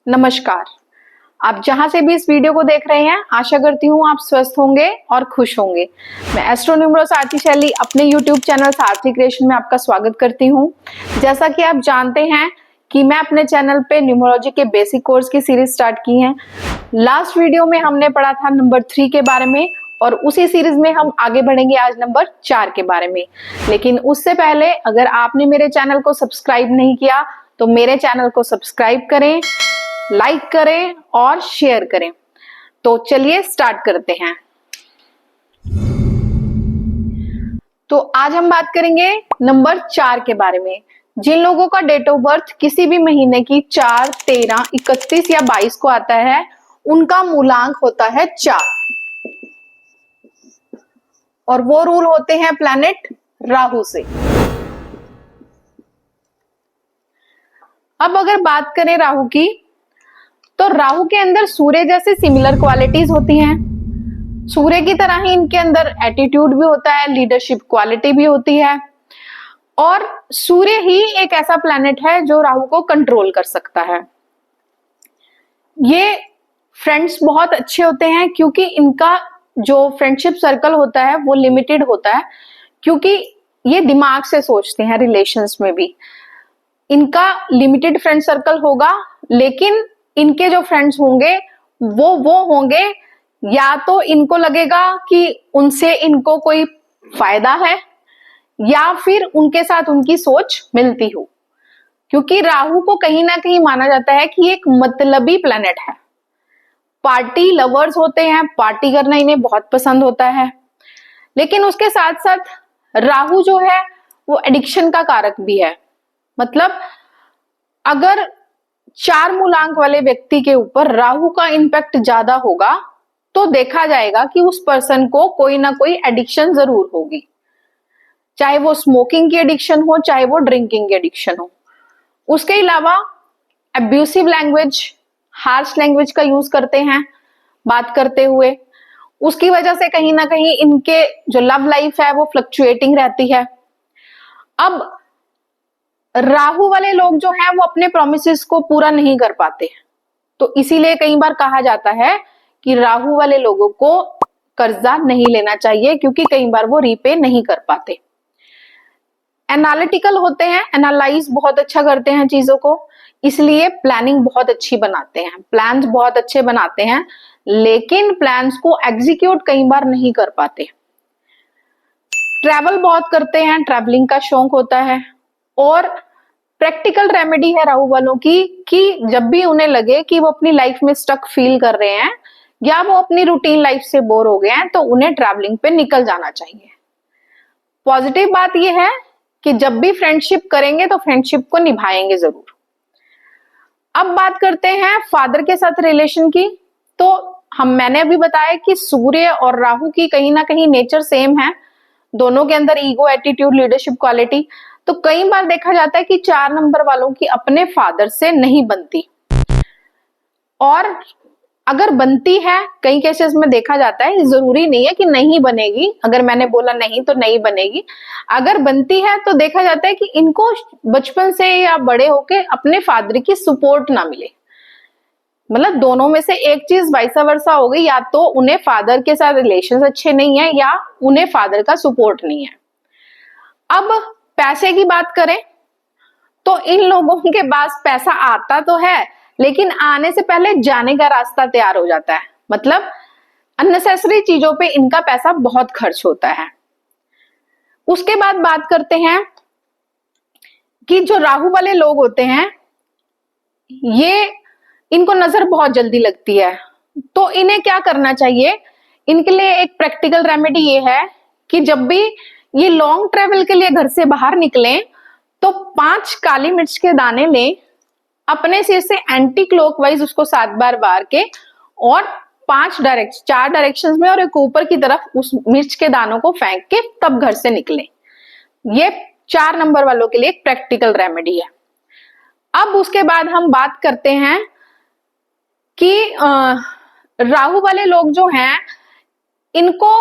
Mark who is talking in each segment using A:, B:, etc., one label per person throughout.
A: नमस्कार। आप जहां से भी इस वीडियो को देख रहे हैं, आशा करती हूँ आप स्वस्थ होंगे और खुश होंगे। मैं एस्ट्रोन्यूमरोस आरती शैली अपने YouTube चैनल सारथी क्रिएशन में आपका स्वागत करती हूँ। जैसा कि आप जानते हैं कि मैं अपने चैनल पे न्यूमरोलॉजी के बेसिक कोर्स की सीरीज स्टार्ट की है। लास्ट वीडियो में हमने पढ़ा था नंबर 3 के बारे में और उसी सीरीज में हम आगे बढ़ेंगे आज नंबर 4 के बारे में। लेकिन उससे पहले अगर आपने मेरे चैनल को सब्सक्राइब नहीं किया तो मेरे चैनल को सब्सक्राइब करें, लाइक करें और शेयर करें। तो चलिए स्टार्ट करते हैं। तो आज हम बात करेंगे नंबर 4 के बारे में। जिन लोगों का डेट ऑफ बर्थ किसी भी महीने की 4, 13, 31 या 22 को आता है, उनका मूलांक होता है 4 और वो रूल होते हैं प्लैनेट राहु से। अब अगर बात करें राहु की, तो राहु के अंदर सूर्य जैसे सिमिलर क्वालिटीज होती हैं। सूर्य की तरह ही इनके अंदर एटीट्यूड भी होता है, लीडरशिप क्वालिटी भी होती है और सूर्य ही एक ऐसा प्लैनेट है जो राहु को कंट्रोल कर सकता है। ये फ्रेंड्स बहुत अच्छे होते हैं क्योंकि इनका जो फ्रेंडशिप सर्कल होता है वो लिमिटेड होता है, क्योंकि ये दिमाग से सोचते हैं। रिलेशंस में भी इनका लिमिटेड फ्रेंड सर्कल होगा, लेकिन इनके जो फ्रेंड्स होंगे वो होंगे या तो इनको लगेगा कि उनसे इनको कोई फायदा है या फिर उनके साथ उनकी सोच मिलती हो, क्योंकि राहु को कहीं ना कहीं माना जाता है कि एक मतलबी प्लेनेट है। पार्टी लवर्स होते हैं, पार्टी करना इन्हें बहुत पसंद होता है। लेकिन उसके साथ साथ राहु जो है वो एडिक्शन का कारक भी है। मतलब अगर 4 मूलांक वाले व्यक्ति के ऊपर राहु का इंपैक्ट ज्यादा होगा तो देखा जाएगा कि उस पर्सन को कोई ना कोई एडिक्शन जरूर होगी, चाहे वो स्मोकिंग की एडिक्शन हो, चाहे वो ड्रिंकिंग की एडिक्शन हो। उसके अलावा अब्यूसिव लैंग्वेज, हार्श लैंग्वेज का यूज करते हैं बात करते हुए। उसकी वजह से कहीं ना कहीं इनके जो लव लाइफ है वो फ्लक्चुएटिंग रहती है। अब राहु वाले लोग जो हैं वो अपने प्रोमिसेस को पूरा नहीं कर पाते, तो इसीलिए कई बार कहा जाता है कि राहु वाले लोगों को कर्जा नहीं लेना चाहिए, क्योंकि कई बार वो रीपे नहीं कर पाते। एनालिटिकल होते हैं, एनालाइज बहुत अच्छा करते हैं चीजों को, इसलिए प्लानिंग बहुत अच्छी बनाते हैं, प्लान्स बहुत अच्छे बनाते हैं, लेकिन प्लान्स को एग्जीक्यूट कई बार नहीं कर पाते। ट्रैवल बहुत करते हैं, ट्रैवलिंग का शौक होता है। और प्रैक्टिकल रेमेडी है राहु वालों की कि जब भी उन्हें लगे कि वो अपनी लाइफ में स्टक फील कर रहे हैं या वो अपनी रूटीन लाइफ से बोर हो गए हैं, तो उन्हें ट्रैवलिंग पे निकल जाना चाहिए। पॉजिटिव बात यह है कि जब भी फ्रेंडशिप करेंगे तो फ्रेंडशिप को निभाएंगे जरूर। अब बात करते हैं फादर के साथ रिलेशन की। तो मैंने अभी बताया कि सूर्य और राहु की कहीं ना कहीं नेचर सेम है, दोनों के अंदर ईगो, एटीट्यूड, लीडरशिप क्वालिटी। तो कई बार देखा जाता है कि 4 नंबर वालों की अपने फादर से नहीं बनती, और अगर बनती है कई केसेस में देखा जाता है, जरूरी नहीं है कि नहीं बनेगी। अगर मैंने बोला नहीं तो नहीं बनेगी, अगर बनती है तो देखा जाता है कि इनको बचपन से या बड़े होके अपने फादर की सपोर्ट ना मिले। मतलब दोनों में से एक चीज वाइसा वर्सा हो गई, या तो उन्हें फादर के साथ रिलेशंस अच्छे नहीं है या उन्हें फादर का सपोर्ट नहीं है। अब पैसे की बात करें तो इन लोगों के पास पैसा आता तो है, लेकिन आने से पहले जाने का रास्ता तैयार हो जाता है। मतलब अननेसेसरी चीजों पे इनका पैसा बहुत खर्च होता है। उसके बाद बात करते हैं कि जो राहु वाले लोग होते हैं, ये इनको नजर बहुत जल्दी लगती है, तो इन्हें क्या करना चाहिए? इनके लिए एक प्रैक्टिकल रेमेडी ये है कि जब भी ये लॉन्ग ट्रेवल के लिए घर से बाहर निकलें तो 5 काली मिर्च के दाने लें, अपने सिर से एंटी क्लॉकवाइज उसको 7 बार बार के और 4 डायरेक्शंस में और एक ऊपर की तरफ उस मिर्च के दानों को फेंक के तब घर से निकलें। ये 4 नंबर वालों के लिए एक प्रैक्टिकल रेमेडी है। अब उसके बाद हम बात करते हैं कि राहु वाले लोग जो हैं इनको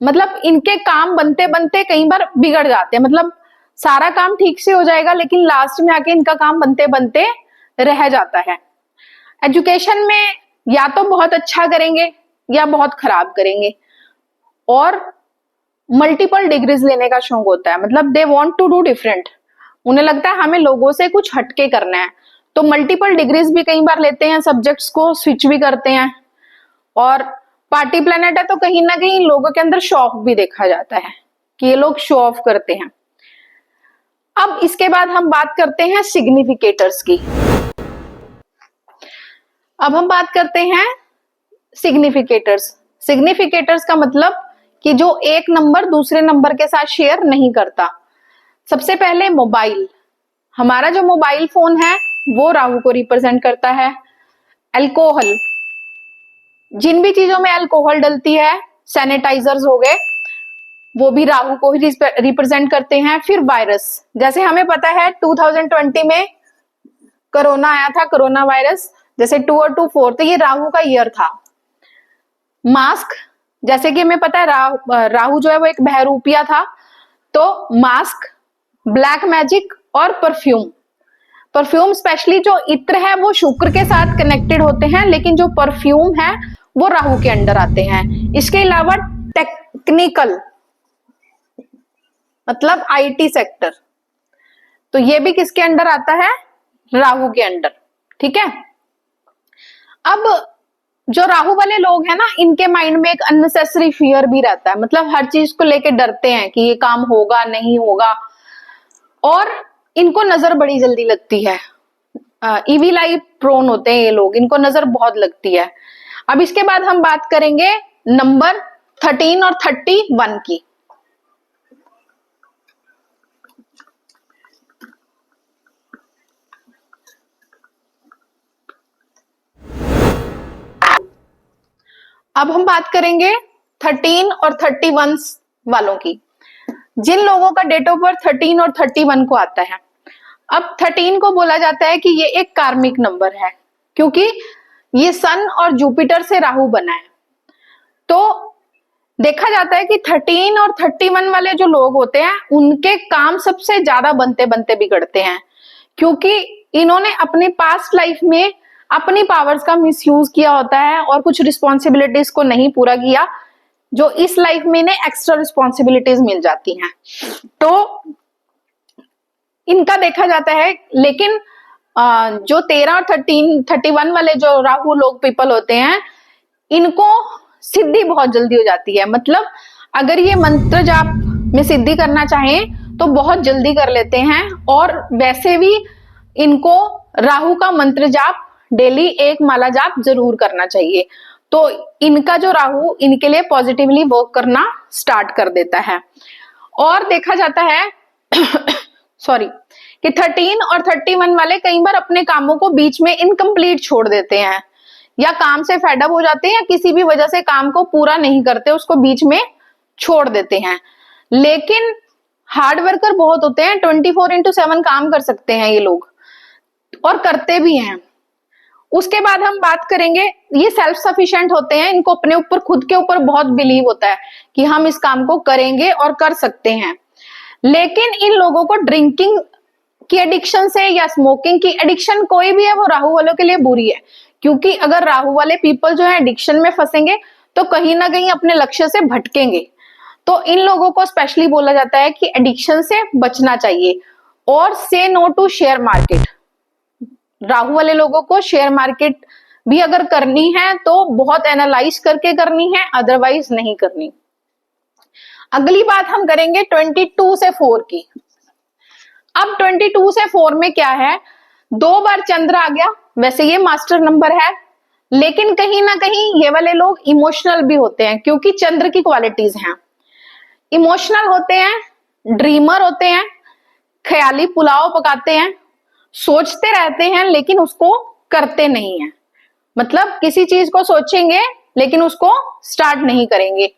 A: मतलब इनके काम बनते बनते कई बार बिगड़ जाते हैं। मतलब सारा काम ठीक से हो जाएगा, लेकिन लास्ट में आके इनका काम बनते बनते रह जाता है। एजुकेशन में या तो बहुत अच्छा करेंगे या बहुत खराब करेंगे, और मल्टीपल डिग्रीज लेने का शौक होता है, मतलब they want to do different. उन्हें लगता है हमें लोगों से कुछ हटके करना है, तो मल्टीपल डिग्रीज भी कई बार लेते हैं, सब्जेक्ट्स को स्विच भी करते हैं। और पार्टी प्लेनेट है तो कहीं ना कहीं लोगों के अंदर शो ऑफ भी देखा जाता है कि ये लोग शो ऑफ करते हैं। अब इसके बाद हम बात करते हैं सिग्निफिकेटर्स की। अब हम बात करते हैं सिग्निफिकेटर्स। सिग्निफिकेटर्स का मतलब कि जो एक नंबर दूसरे नंबर के साथ शेयर नहीं करता। सबसे पहले मोबाइल, हमारा जो मोबाइल फोन है वो राहु को रिप्रेजेंट करता है। अल्कोहल, जिन भी चीजों में अल्कोहल डलती है, सैनिटाइजर्स हो गए, वो भी राहु को ही रिप्रेजेंट करते हैं। फिर वायरस, जैसे हमें पता है 2020 में कोरोना आया था, कोरोना वायरस, जैसे 2 और 2 4, तो ये राहु का ईयर था। मास्क, जैसे कि हमें पता है राहु जो है वो एक बहरूपिया था, तो मास्क, ब्लैक मैजिक और परफ्यूम। परफ्यूम स्पेशली जो इत्र है वो शुक्र के साथ कनेक्टेड होते हैं, लेकिन जो परफ्यूम है वो राहु के अंडर आते हैं। इसके अलावा टेक्निकल, मतलब आईटी सेक्टर, तो ये भी किसके अंडर आता है? राहु के अंडर। ठीक है। अब जो राहु वाले लोग हैं ना, इनके माइंड में एक अननेसेसरी फियर भी रहता है, मतलब हर चीज को लेके डरते हैं कि ये काम होगा नहीं होगा, और इनको नजर बड़ी जल्दी लगती है। इविल आई प्रोन होते हैं ये लोग, इनको नजर बहुत लगती है। अब इसके बाद हम बात करेंगे नंबर 13 और 31 की। अब हम बात करेंगे 13 और 31 वालों की, जिन लोगों का डेट ऑफ बर्थ 13 और 31 को आता है। अब 13 को बोला जाता है कि ये एक कार्मिक नंबर है, क्योंकि ये सन और जुपिटर से राहु बना है। तो देखा जाता है कि 13 और 31 वाले जो लोग होते हैं, उनके काम सबसे ज्यादा बनते बनते बिगड़ते हैं, क्योंकि इन्होंने अपनी पास्ट लाइफ में अपनी पावर्स का मिसयूज किया होता है और कुछ रिस्पॉन्सिबिलिटीज को नहीं पूरा किया, जो इस लाइफ में इन्हें एक्स्ट्रा रिस्पॉन्सिबिलिटीज मिल जाती हैं। तो इनका देखा जाता है, लेकिन जो 13 और 31 वाले जो राहु लोग पीपल होते हैं, इनको सिद्धि बहुत जल्दी हो जाती है। मतलब अगर ये मंत्र जाप में सिद्धि करना चाहें तो बहुत जल्दी कर लेते हैं, और वैसे भी इनको राहु का मंत्र जाप डेली 1 माला जाप जरूर करना चाहिए। तो इनका जो राहु इनके लिए पॉजिटिवली वर्क करना स्टार्ट कर देता है। और देखा जाता है सॉरी कि 13 और 31 वाले कई बार अपने कामों को बीच में इनकम्प्लीट छोड़ देते हैं, या काम से फेडअप हो जाते हैं, या किसी भी वजह से काम को पूरा नहीं करते, उसको बीच में छोड़ देते हैं। लेकिन हार्ड वर्कर बहुत होते हैं, 24/7 काम कर सकते हैं ये लोग, और करते भी हैं। उसके बाद हम बात करेंगे, ये सेल्फ सफिशिएंट होते हैं, इनको अपने ऊपर, खुद के ऊपर बहुत बिलीव होता है कि हम इस काम को करेंगे और कर सकते हैं। लेकिन इन लोगों को ड्रिंकिंग की एडिक्शन से या स्मोकिंग की एडिक्शन कोई भी है, वो राहु वालों के लिए बुरी है, क्योंकि अगर राहु वाले पीपल जो है एडिक्शन में फंसेंगे तो कहीं ना कहीं अपने लक्ष्य से भटकेंगे। तो इन लोगों को स्पेशली बोला जाता है कि एडिक्शन से बचना चाहिए। और say no to share market, Rahu वाले लोगों को शेयर मार्केट भी अगर करनी है तो बहुत एनालाइज करके करनी है, अदरवाइज नहीं करनी। अगली बात हम करेंगे 22 से 4 की। अब 22 से 4 में क्या है, 2 बार चंद्र आ गया, वैसे ये मास्टर नंबर है, लेकिन कहीं ना कहीं ये वाले लोग इमोशनल भी होते हैं, क्योंकि चंद्र की क्वालिटीज हैं। इमोशनल होते हैं, ड्रीमर होते हैं, ख्याली पुलाव पकाते हैं, सोचते रहते हैं लेकिन उसको करते नहीं है। मतलब किसी चीज को सोचेंगे लेकिन उसको स्टार्ट नहीं करेंगे।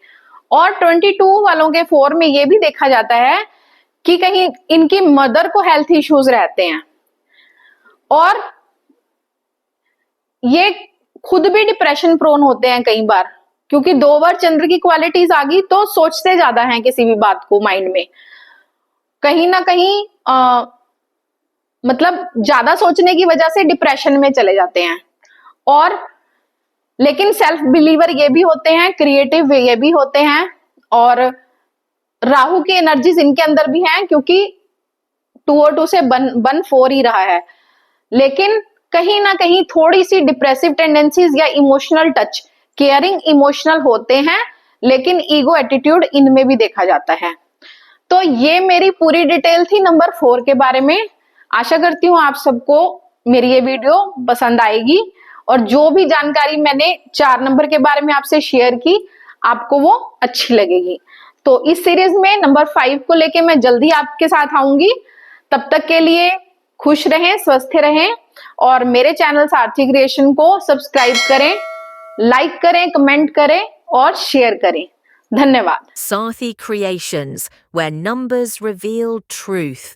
A: और 22 वालों के 4 में ये भी देखा जाता है कि कहीं इनकी मदर को हेल्थ इश्यूज रहते हैं, और ये खुद भी डिप्रेशन प्रोन होते हैं कई बार, क्योंकि 2 बार चंद्र की क्वालिटीज आ गई तो सोचते ज्यादा हैं किसी भी बात को माइंड में। कहीं ना कहीं मतलब ज्यादा सोचने की वजह से डिप्रेशन में चले जाते हैं। और लेकिन सेल्फ बिलीवर ये भी होते हैं, क्रिएटिव ये भी होते हैं, और राहु की एनर्जीज इनके अंदर भी हैं, क्योंकि 2 और 2 से बन 4 ही रहा है। लेकिन कहीं ना कहीं थोड़ी सी डिप्रेसिव टेंडेंसीज या इमोशनल टच, केयरिंग इमोशनल होते हैं, लेकिन ईगो एटीट्यूड इनमें भी देखा जाता है। तो ये मेरी पूरी डिटेल थी नंबर 4 के बारे में। आशा करती हूँ आप सबको मेरी ये वीडियो पसंद आएगी, और जो भी जानकारी मैंने 4 नंबर के बारे में आपसे शेयर की, आपको वो अच्छी लगेगी। तो इस सीरीज में नंबर 5 को लेके मैं जल्दी आपके साथ आऊंगी। तब तक के लिए खुश रहें, स्वस्थ रहें, और मेरे चैनल सारथी क्रिएशन को सब्सक्राइब करें, लाइक करें, कमेंट करें और शेयर करें। धन्यवाद।
B: Sarthi Creations, where numbers reveal truth.